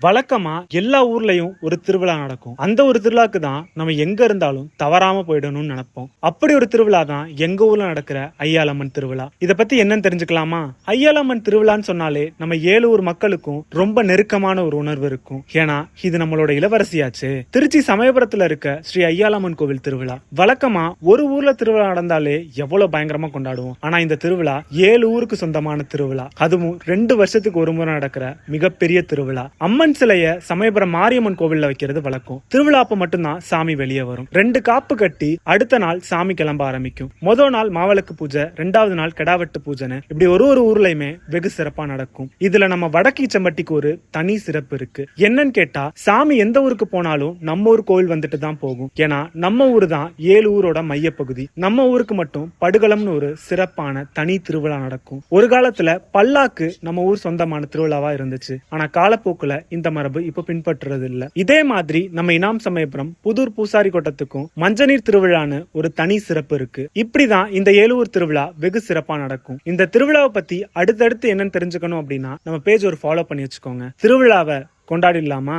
வழக்கமா எல்லா ஊர்லயும் ஒரு திருவிழா நடக்கும். அந்த ஒரு திருவிழாக்கு தான் நம்ம எங்க இருந்தாலும் தவறாம போயிடணும்னு நினைப்போம். அப்படி ஒரு திருவிழா தான் எங்க ஊர்ல நடக்கிற ஐயாலம்மன் திருவிழா. இத பத்தி என்னன்னு தெரிஞ்சுக்கலாமா? ஐயாலம்மன் திருவிழான்னு சொன்னாலே நம்ம 7 ஊர் மக்களுக்கும் ரொம்ப நெருக்கமான ஒரு உணர்வு இருக்கும். ஏன்னா இது நம்மளோட இளவரசியாச்சு. திருச்சி சமயபுரத்துல இருக்க ஸ்ரீ ஐயாலம்மன் கோவில் திருவிழா. வழக்கமா ஒரு ஊர்ல திருவிழா நடந்தாலே எவ்வளவு பயங்கரமா கொண்டாடுவோம். ஆனா இந்த திருவிழா 7 ஊருக்கு சொந்தமான திருவிழா. அதுவும் 2 வருஷத்துக்கு ஒரு முறை நடக்கிற மிகப்பெரிய திருவிழா. அம்மன் சிலைய சமயபுரம் மாரியம்மன் கோவில்ல வைக்கிறது வழக்கம். திருவிழா அப்ப மட்டும்தான் சாமி வெளியே வரும். 2 காப்பு கட்டி அடுத்த நாள் சாமி கிளம்ப ஆரம்பிக்கும். முதல் நாள் மாவிளக்கு பூஜை, 2வது நாள் கெடாவெட்டு பூஜைன்னு இப்படி ஒரு ஊர்லயுமே வெகு சிறப்பா நடக்கும். இதுல நம்ம வடக்கீச்சம்பட்டிக்கு ஒரு தனி சிறப்பு இருக்கு. என்னன்னு கேட்டா, சாமி எந்த ஊருக்கு போனாலும் நம்ம ஊர் கோவில் வந்துட்டு தான் போகும். ஏன்னா நம்ம ஊரு தான் 7 ஊரோட மையப்பகுதி. நம்ம ஊருக்கு மட்டும் படுகளம்னு ஒரு சிறப்பான தனி திருவிழா நடக்கும். ஒரு காலத்துல பல்லாக்கு நம்ம ஊர் சொந்தமான திருவிழாவா இருந்துச்சு. ஆனா காலப்போக்குல இந்த மரபு இப்ப பின்பற்றுறது இல்ல. இதே மாதிரி நம்ம இனாம் சமயபுரம் புதூர் பூசாரி கோட்டத்துக்கும் மஞ்சநீர் திருவிழான்னு ஒரு தனி சிறப்பு இருக்கு. இப்படிதான் இந்த 7 ஊர் திருவிழா வெகு சிறப்பா நடக்கும். இந்த திருவிழாவை பத்தி அடுத்தடுத்து என்னன்னு தெரிஞ்சுக்கணும் அப்படின்னா நம்ம பேஜ் ஒரு ஃபாலோ பண்ணி வச்சுக்கோங்க. திருவிழாவை கொண்டாடிடலாமா?